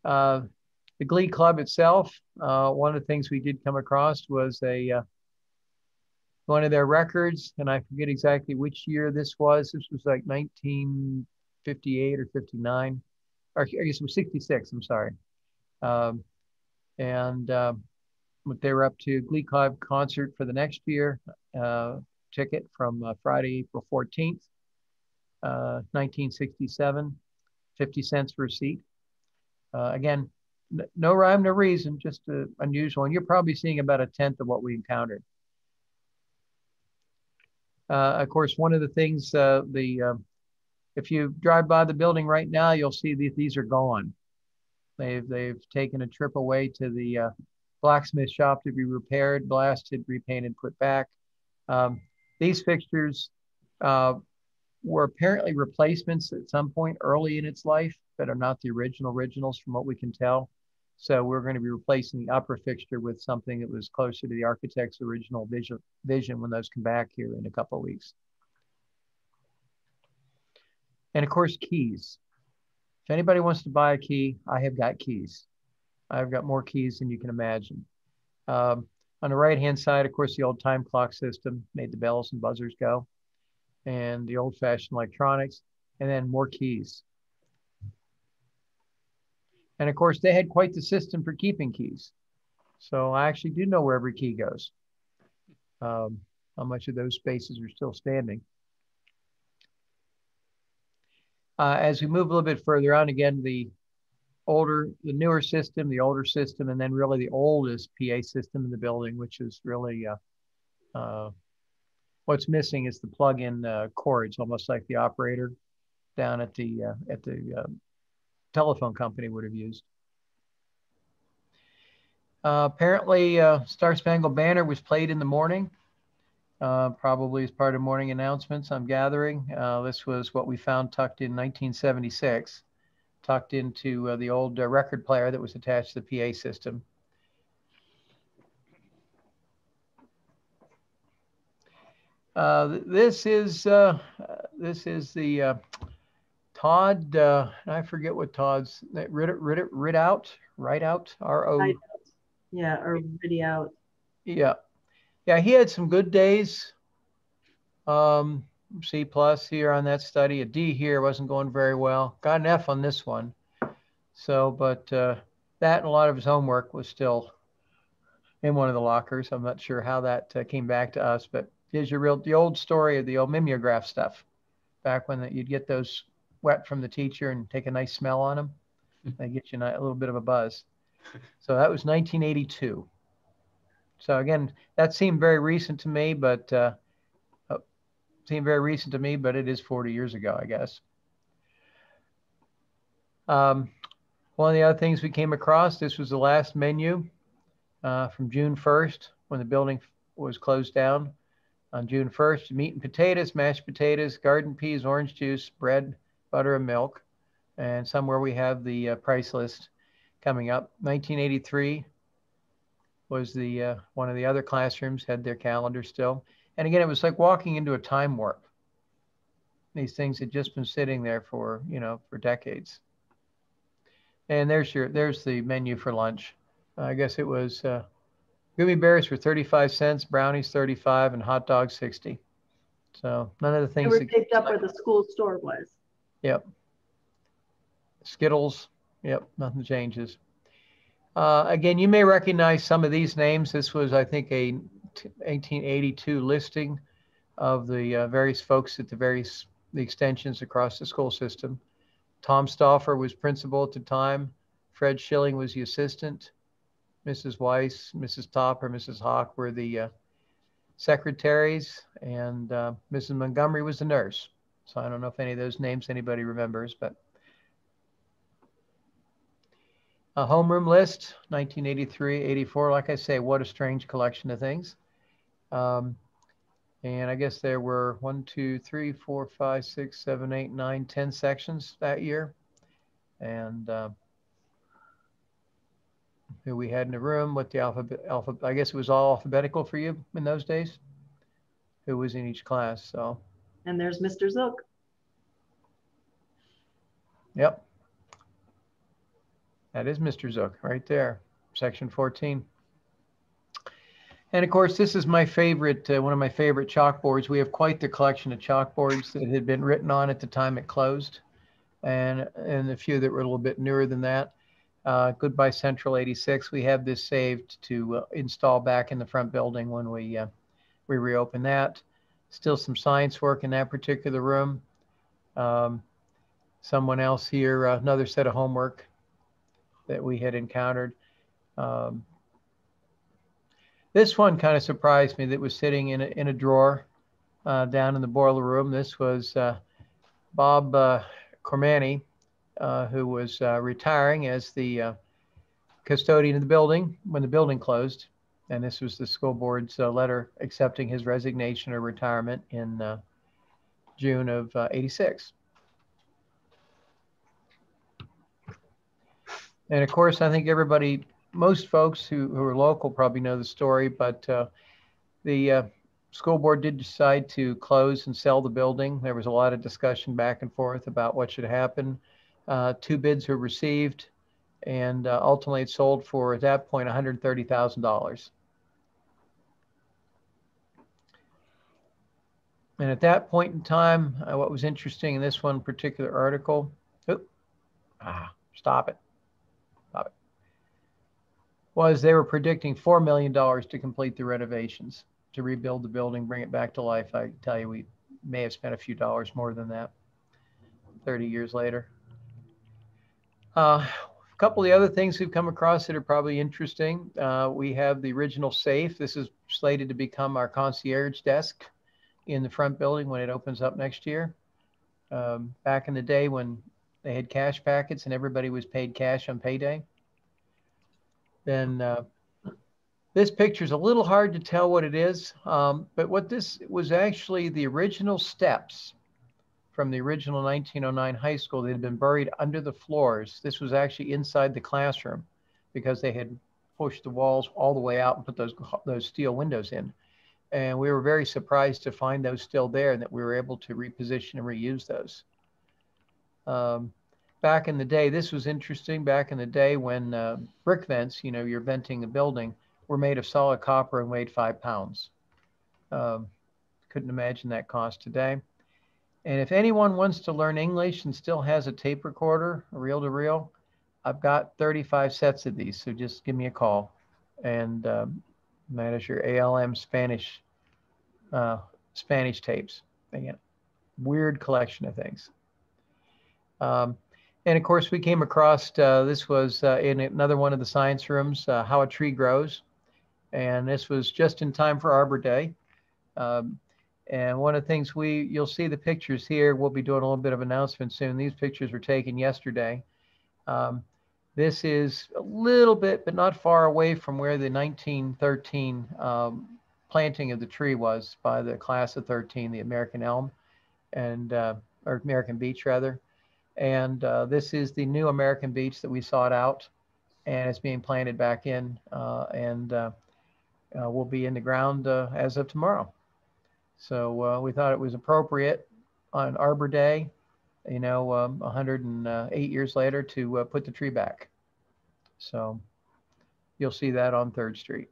The Glee Club itself, one of the things we did come across was one of their records, and I forget exactly which year this was. This was like 1958 or 59, or I guess it was 66, I'm sorry. What they were up to, Glee Club concert for the next year, ticket from Friday, April 14th, 1967, 50 cents for a seat. Again, no rhyme, no reason, just unusual. And you're probably seeing about a tenth of what we encountered. Of course, one of the things, if you drive by the building right now, you'll see that these are gone. They've taken a trip away to the blacksmith shop to be repaired, blasted, repainted, put back. These fixtures were apparently replacements at some point early in its life, but are not the originals from what we can tell. So we're going to be replacing the upper fixture with something that was closer to the architect's original vision when those come back here in a couple of weeks. And of course, keys. If anybody wants to buy a key, I have got keys. I've got more keys than you can imagine. On the right-hand side, of course, the old time clock system made the bells and buzzers go, and the old-fashioned electronics, and then more keys. And of course, they had quite the system for keeping keys. So I actually do know where every key goes. How much of those spaces are still standing. As we move a little bit further on, again, the newer system, the older system, and then really the oldest PA system in the building, which is really what's missing is the plug-in cords, almost like the operator down at the telephone company would have used. Apparently, Star Spangled Banner was played in the morning, probably as part of morning announcements, I'm gathering. This was what we found tucked in 1976, tucked into the old record player that was attached to the PA system. This is the Todd, I forget what Todd's, Ridout, R-O. Yeah, or Ridout. Yeah. Yeah, he had some good days. C+ here on that study. A D here, wasn't going very well. Got an F on this one. So, but that and a lot of his homework was still in one of the lockers. I'm not sure how that came back to us, but here's the old story of the old mimeograph stuff. Back when you'd get those wet from the teacher and take a nice smell on them. They get you a little bit of a buzz. So that was 1982. So again, that seemed very recent to me, but it is 40 years ago, I guess. One of the other things we came across, this was the last menu from June 1st when the building was closed down. On June 1st, meat and potatoes, mashed potatoes, garden peas, orange juice, bread, butter, and milk. And somewhere we have the price list coming up. 1983 was the one of the other classrooms had their calendar still. And again, it was like walking into a time warp. These things had just been sitting there for, for decades. And there's the menu for lunch. I guess it was gummy bears for 35 cents, brownies 35, and hot dogs 60. So none of the things they were picked up where the school store was. Yep. Skittles. Yep. Nothing changes. Again, you may recognize some of these names. This was, I think, a 1882 listing of the various folks at the extensions across the school system. Tom Stauffer was principal at the time. Fred Schilling was the assistant. Mrs. Weiss, Mrs. Topper, Mrs. Hawk were the secretaries, and Mrs. Montgomery was the nurse. So I don't know if any of those names anybody remembers, but a homeroom list, 1983, 84. Like I say, what a strange collection of things. And I guess there were 1, 2, 3, 4, 5, 6, 7, 8, 9, 10 sections that year. And who we had in the room, what the alphabet, I guess it was all alphabetical for you in those days, who was in each class. So. And there's Mr. Zook. Yep. That is Mr. Zook right there, section 14. And of course, this is my favorite, one of my favorite chalkboards. We have quite the collection of chalkboards that had been written on at the time it closed, and a few that were a little bit newer than that. Goodbye Central 86. We have this saved to install back in the front building when we reopen that. Still some science work in that particular room. Someone else here, another set of homework that we had encountered. This one kind of surprised me, that was sitting in a drawer down in the boiler room. This was Bob Cormani, who was retiring as the custodian of the building when the building closed. And this was the school board's letter accepting his resignation or retirement in June of 86. And of course, I think most folks who are local probably know the story, but the school board did decide to close and sell the building. There was a lot of discussion back and forth about what should happen. 2 bids were received, and ultimately it sold for, at that point, $130,000. And at that point in time, what was interesting in this one particular article, stop it, was they were predicting $4 million to complete the renovations, to rebuild the building, bring it back to life. I tell you, we may have spent a few dollars more than that 30 years later. A couple of the other things we've come across that are probably interesting. We have the original safe. This is slated to become our concierge desk in the front building when it opens up next year. Back in the day when they had cash packets and everybody was paid cash on payday. Then this picture is a little hard to tell what it is, but what this was actually the original steps from the original 1909 high school. They had been buried under the floors. This was actually inside the classroom because they had pushed the walls all the way out and put those steel windows in. And we were very surprised to find those still there and that we were able to reposition and reuse those. Back in the day, this was interesting, back in the day when brick vents, you're venting a building, were made of solid copper and weighed 5 pounds. Couldn't imagine that cost today. And if anyone wants to learn English and still has a tape recorder, a reel-to-reel, I've got 35 sets of these, so just give me a call. And that is your ALM Spanish tapes. Again, weird collection of things. And of course, we came across, this was in another one of the science rooms, How a Tree Grows. And this was just in time for Arbor Day. And one of the things you'll see the pictures here, we'll be doing a little bit of announcement soon. These pictures were taken yesterday. This is a little bit, but not far away from where the 1913 planting of the tree was by the class of 13, the American elm, and or American beech rather. And this is the new American beech that we sought out, and it's being planted back in, and will be in the ground as of tomorrow. So we thought it was appropriate on Arbor Day, 108 years later, to put the tree back. So you'll see that on 3rd Street.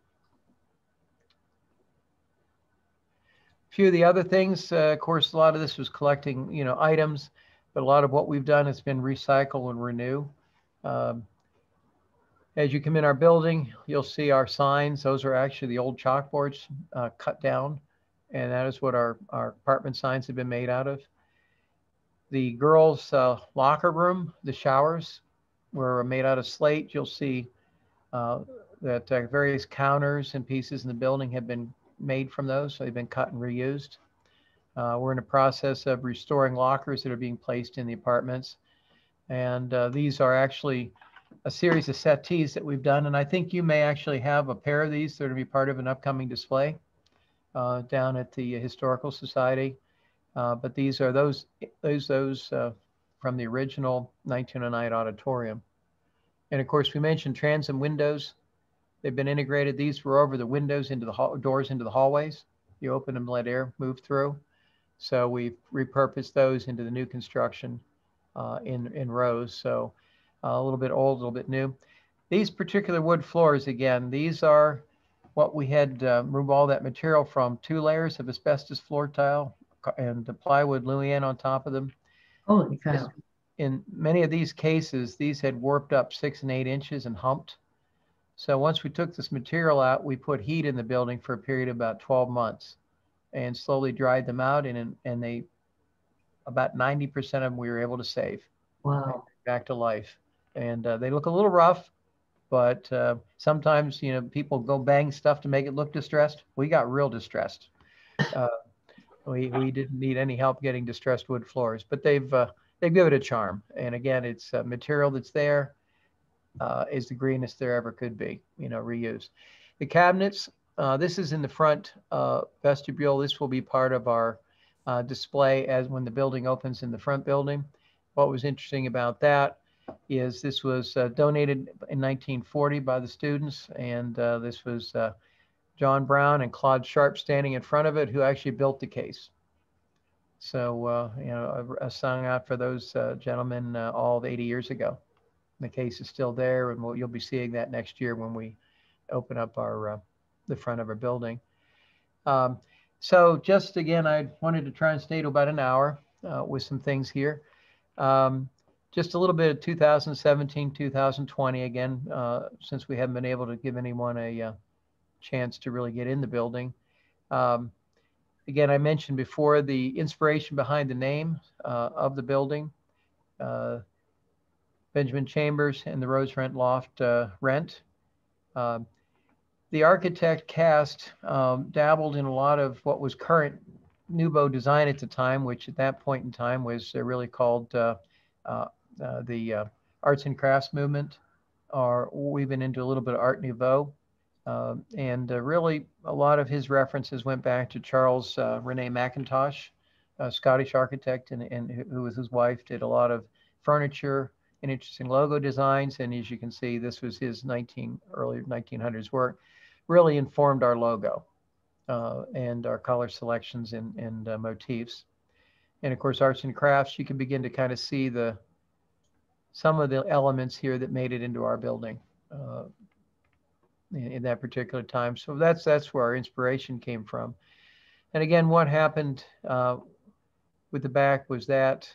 A few of the other things, of course, a lot of this was collecting, items, but a lot of what we've done has been recycle and renew. As you come in our building, you'll see our signs. Those are actually the old chalkboards cut down, and that is what our apartment signs have been made out of. The girls' locker room, the showers, were made out of slate. You'll see that various counters and pieces in the building have been made from those. So they've been cut and reused. We're in the process of restoring lockers that are being placed in the apartments. And these are actually a series of settees that we've done. And I think you may actually have a pair of these that are going to be part of an upcoming display down at the Historical Society. But these are those from the original 1909 auditorium. And of course, we mentioned transom windows. They've been integrated. These were over the windows into the doors into the hallways. You open them, let air move through. So we've repurposed those into the new construction in rows. So a little bit old, a little bit new. These particular wood floors, again, these are what we had removed all that material from: 2 layers of asbestos floor tile and the plywood Luan on top of them. Holy cow. In many of these cases, these had warped up 6 and 8 inches and humped. So once we took this material out, we put heat in the building for a period of about 12 months and slowly dried them out. And they, about 90% of them we were able to save. Wow. Back to life. And they look a little rough, but sometimes, you know, people go bang stuff to make it look distressed. We got real distressed. We didn't need any help getting distressed wood floors, but they've given it a charm. And again, it's material that's there is the greenest there ever could be, you know, reused. The cabinets, this is in the front vestibule. This will be part of our display as when the building opens in the front building. What was interesting about that is this was donated in 1940 by the students, and this was John Brown and Claude Sharp standing in front of it, who actually built the case. So, you know, a song out for those gentlemen all of 80 years ago. The case is still there, and you'll be seeing that next year when we open up our the front of our building. So just again, I wanted to try and stay to about an hour with some things here. Just a little bit of 2017, 2020 again, since we haven't been able to give anyone a chance to really get in the building. Again, I mentioned before the inspiration behind the name of the building. Benjamin Chambers and the Rose Rent Loft Rent. The architect cast dabbled in a lot of what was current Nouveau design at the time, which at that point in time was really called the arts and crafts movement, or we've been into a little bit of Art Nouveau. And really a lot of his references went back to Charles Rene Mackintosh, a Scottish architect, and who with his wife did a lot of furniture and interesting logo designs. And as you can see, this was his early 1900s work, really informed our logo and our color selections and motifs. And of course, arts and crafts, you can begin to kind of see some of the elements here that made it into our building in that particular time. So that's where our inspiration came from. And again, what happened with the back was that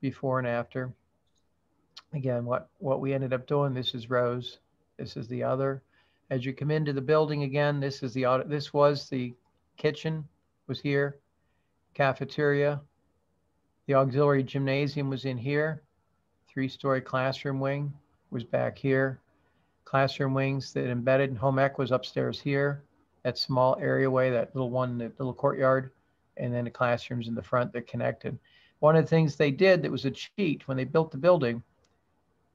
before and after. Again, what we ended up doing, this is Rose, this is the other. As you come into the building again, this was the kitchen was here, cafeteria. The auxiliary gymnasium was in here. 3-story classroom wing was back here. Classroom wings that embedded in home ec was upstairs here. That small areaway, that little courtyard, and then the classrooms in the front that connected. One of the things they did that was a cheat when they built the building,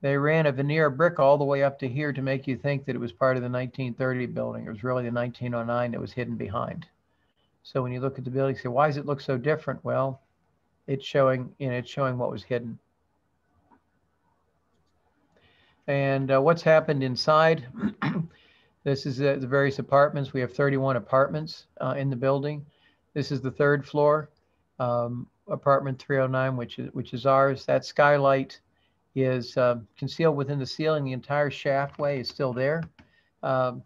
they ran a veneer brick all the way up to here to make you think that it was part of the 1930 building. It was really the 1909 that was hidden behind. So when you look at the building, you say, why does it look so different? Well, it's showing what was hidden. And what's happened inside? This is the various apartments. We have 31 apartments in the building. This is the 3rd floor, apartment 309, which is ours. That skylight is concealed within the ceiling. The entire shaftway is still there. The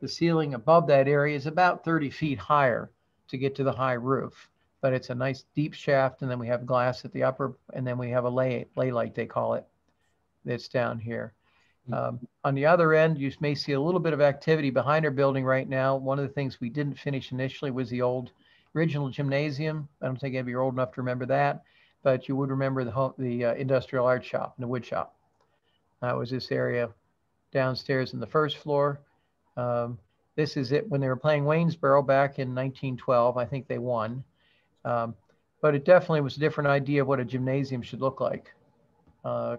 ceiling above that area is about 30 feet higher to get to the high roof, but it's a nice deep shaft, and then we have glass at the upper, and then we have a lay light, they call it, that's down here. On the other end, you may see a little bit of activity behind our building right now. One of the things we didn't finish initially was the original gymnasium. I don't think you'd be old enough to remember that, but you would remember the industrial art shop and the wood shop. That was this area downstairs in the 1st floor. This is it when they were playing Waynesboro back in 1912. I think they won. But it definitely was a different idea of what a gymnasium should look like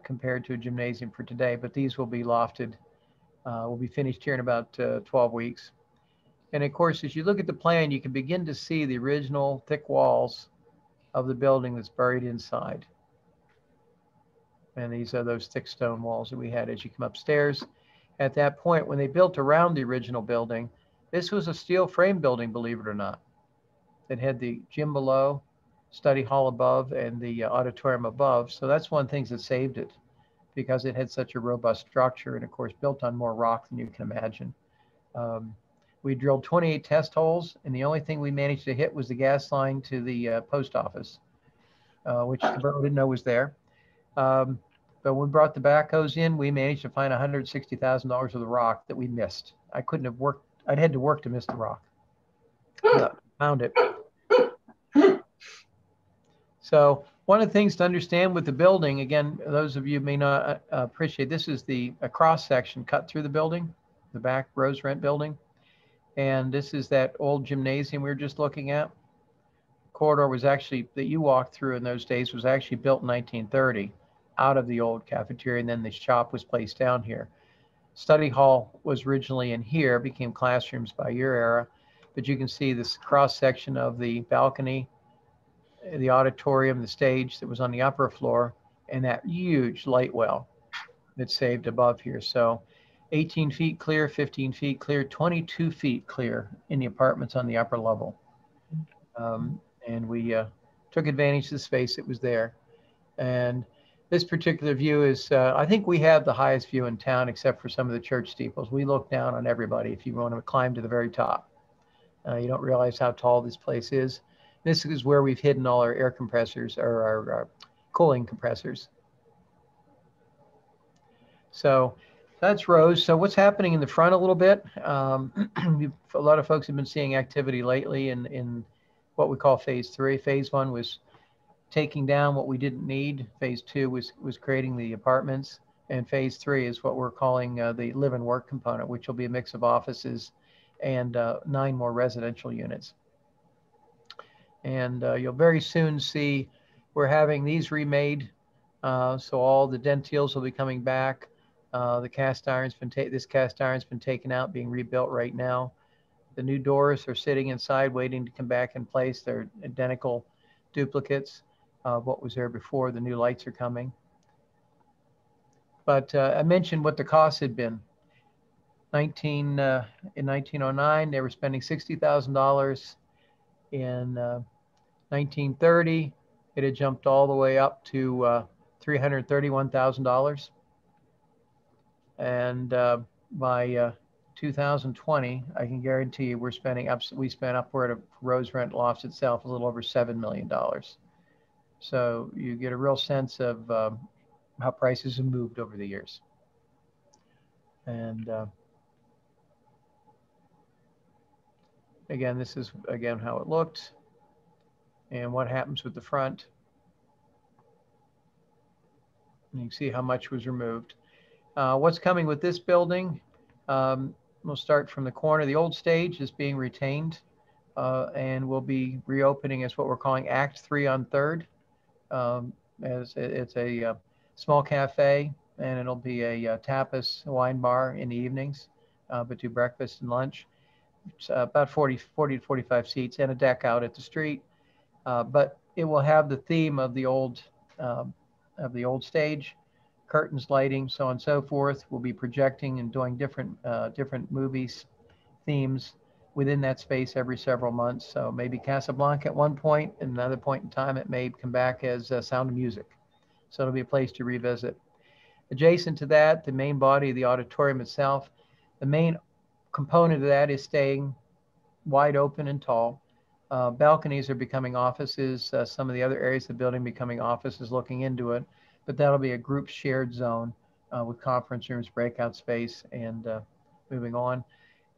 compared to a gymnasium for today. But these will be lofted, will be finished here in about 12 weeks. And of course, as you look at the plan, you can begin to see the original thick walls of the building that's buried inside. And these are those thick stone walls that we had as you come upstairs. At that point, when they built around the original building, this was a steel frame building, believe it or not. It had the gym below, study hall above, and the auditorium above. So that's one of the things that saved it, because it had such a robust structure and, of course, built on more rock than you can imagine. We drilled 28 test holes, and the only thing we managed to hit was the gas line to the post office, which the borough didn't know was there. But when we brought the backhoes in, we managed to find $160,000 of the rock that we missed. I couldn't have worked. I'd had to work to miss the rock. But found it. So one of the things to understand with the building, again, those of you may not appreciate, this is a cross section cut through the building, the back Rose Rent building. And this is that old gymnasium we were just looking at. Corridor was actually, that you walked through in those days, was actually built in 1930 out of the old cafeteria, and then the shop was placed down here. Study hall was originally in here, became classrooms by your era, but you can see this cross section of the balcony, the auditorium, the stage that was on the upper floor, and that huge light well that's saved above here. So 18 feet clear, 15 feet clear, 22 feet clear in the apartments on the upper level. And we took advantage of the space that was there. And this particular view is, I think we have the highest view in town, except for some of the church steeples. We look down on everybody if you want to climb to the very top. You don't realize how tall this place is. This is where we've hidden all our air compressors, or our cooling compressors. So that's Rose. So what's happening in the front a little bit? A lot of folks have been seeing activity lately in what we call phase 3. Phase 1 was taking down what we didn't need. Phase 2 was creating the apartments. And phase 3 is what we're calling the live and work component, which will be a mix of offices and 9 more residential units. And you'll very soon see we're having these remade. So all the dentiles will be coming back. The cast iron's this cast iron's been taken out, being rebuilt right now. The new doors are sitting inside, waiting to come back in place. They're identical duplicates of what was there before. The new lights are coming. But I mentioned what the costs had been. In 1909, they were spending $60,000. In 1930, it had jumped all the way up to $331,000. And by 2020, I can guarantee you we spent upward of Rose Rent Lofts itself a little over $7 million. So you get a real sense of how prices have moved over the years. And again, this is how it looked and what happens with the front. And you can see how much was removed. What's coming with this building? We'll start from the corner. The old stage is being retained and we'll be reopening as what we're calling Act 3 on 3rd. As it's a small cafe, and it'll be a tapas wine bar in the evenings, but do breakfast and lunch. It's about 40 to 45 seats and a deck out at the street. But it will have the theme of the old stage, curtains, lighting, so on and so forth. We'll be projecting and doing different movies, themes within that space every several months. So maybe Casablanca at one point, and another point in time, it may come back as Sound of Music. So it'll be a place to revisit. Adjacent to that, the main body of the auditorium itself, the main component of that is staying wide open and tall. Balconies are becoming offices. Some of the other areas of the building becoming offices, looking into it. But that'll be a group shared zone with conference rooms, breakout space, and moving on.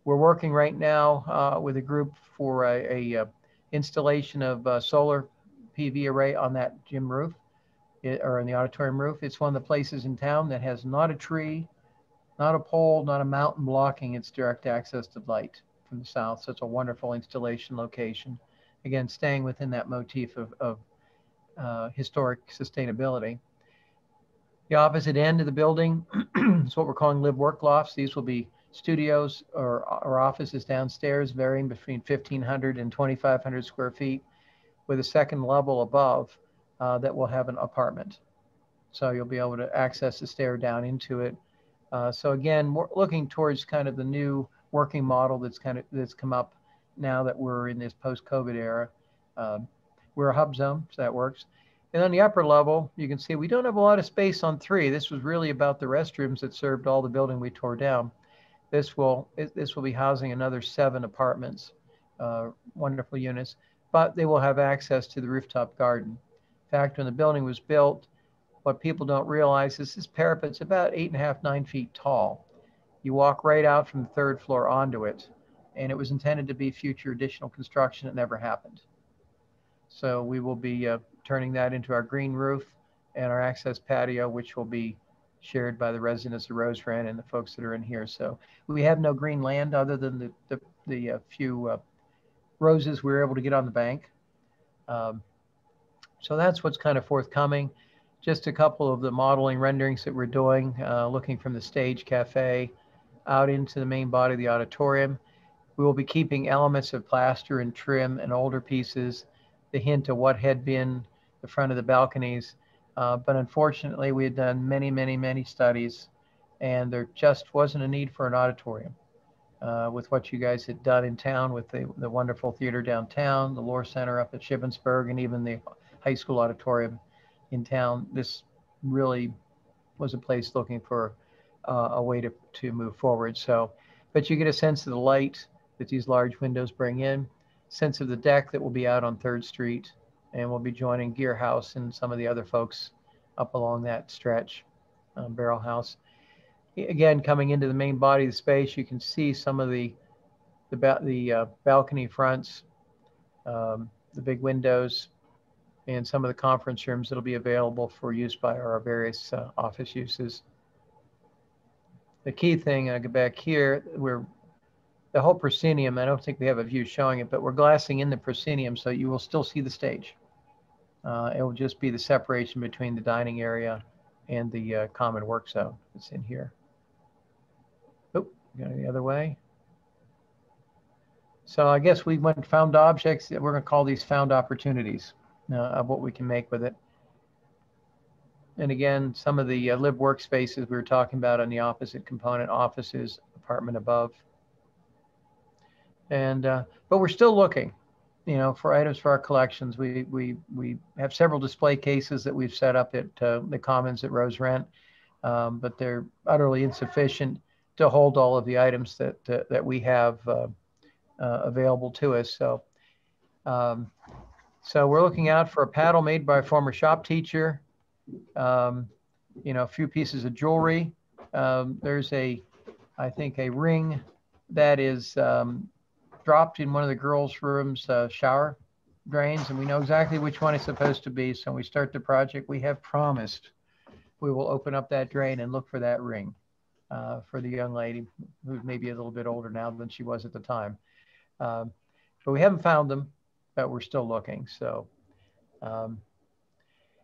We're working right now with a group for a installation of solar PV array on that gym roof, or in the auditorium roof. It's one of the places in town that has not a tree, not a pole, not a mountain blocking its direct access to light. from the south. So it's a wonderful installation location. Again, staying within that motif of historic sustainability. The opposite end of the building is what we're calling live-work lofts. These will be studios or offices downstairs, varying between 1,500 and 2,500 square feet, with a second level above that will have an apartment. So you'll be able to access the stair down into it. So again, we're looking towards kind of the new working model that's come up now that we're in this post-COVID era. We're a hub zone, so that works. And on the upper level, you can see we don't have a lot of space on 3. This was really about the restrooms that served all the building we tore down. This will be housing another 7 apartments, wonderful units, but they will have access to the rooftop garden. In fact, when the building was built, what people don't realize is this parapet's about 8.5, 9 feet tall. You walk right out from the 3rd floor onto it, and it was intended to be future additional construction. It never happened. So we will be turning that into our green roof and our access patio, which will be shared by the residents of Rose Rent and the folks that are in here. So we have no green land other than the few roses we were able to get on the bank. So that's what's kind of forthcoming. Just a couple of the modeling renderings that we're doing, looking from the stage cafe out into the main body of the auditorium. We will be keeping elements of plaster and trim and older pieces, the hint of what had been the front of the balconies. But unfortunately, we had done many studies, and there just wasn't a need for an auditorium. With what you guys had done in town with the wonderful theater downtown, the Lore Center up at Shippensburg, and even the high school auditorium in town, this really was a place looking for a way to move forward. So, but you get a sense of the light that these large windows bring in, sense of the deck that will be out on 3rd Street, and we'll be joining Gear House and some of the other folks up along that stretch, Barrel House. Again, coming into the main body of the space, you can see some of the balcony fronts, the big windows, and some of the conference rooms that'll be available for use by our various office uses. The key thing, I go back here, the whole proscenium, I don't think we have a view showing it, but we're glassing in the proscenium so you will still see the stage. It will just be the separation between the dining area and the common work zone that's in here. Oh, going the other way. So I guess we went and found objects that we're going to call these found opportunities of what we can make with it. And again, some of the live workspaces we were talking about on the opposite component, offices, apartment above. And but we're still looking, for items for our collections. We have several display cases that we've set up at the Commons at Rose Rent, but they're utterly insufficient to hold all of the items that we have available to us. So, so we're looking out for a paddle made by a former shop teacher. A few pieces of jewelry. There's I think a ring that is dropped in one of the girls' rooms shower drains, and we know exactly which one it's supposed to be. So when we start the project, we have promised we will open up that drain and look for that ring for the young lady who's maybe a little bit older now than she was at the time. But we haven't found them, but we're still looking. So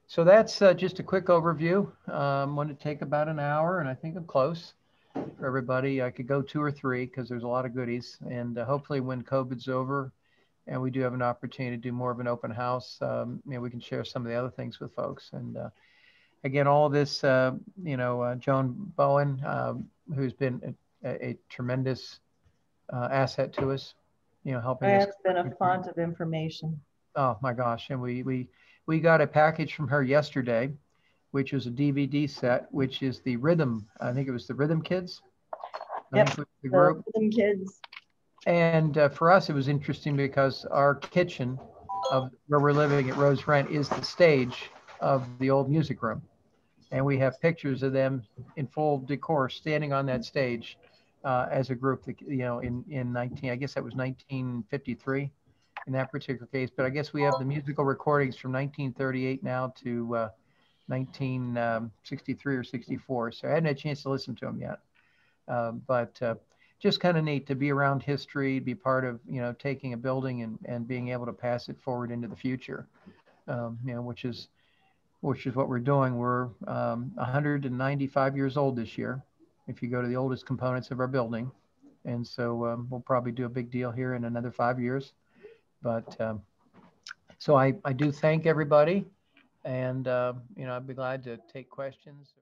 so that's just a quick overview. I'm going to take about an hour, and I think I'm close for everybody. I could go 2 or 3 because there's a lot of goodies. And hopefully when COVID's over and we do have an opportunity to do more of an open house, we can share some of the other things with folks. And again, all of this, Joan Bowen, who's been a tremendous asset to us, helping us. It's been a font of information. Oh my gosh. And we got a package from her yesterday, which was a DVD set, which is the Rhythm. I think it was the Rhythm Kids. Yep, the group. Rhythm Kids. And for us, it was interesting because our kitchen of where we're living at Rose Rent is the stage of the old music room. And we have pictures of them in full decor standing on that stage as a group, in 1953 in that particular case. But I guess we have the musical recordings from 1938 now to 1963 or 64. So I hadn't had a chance to listen to them yet. But just kind of neat to be around history, be part of, taking a building and being able to pass it forward into the future, which is what we're doing. We're 195 years old this year, if you go to the oldest components of our building. And so we'll probably do a big deal here in another 5 years. But so I do thank everybody, and I'd be glad to take questions.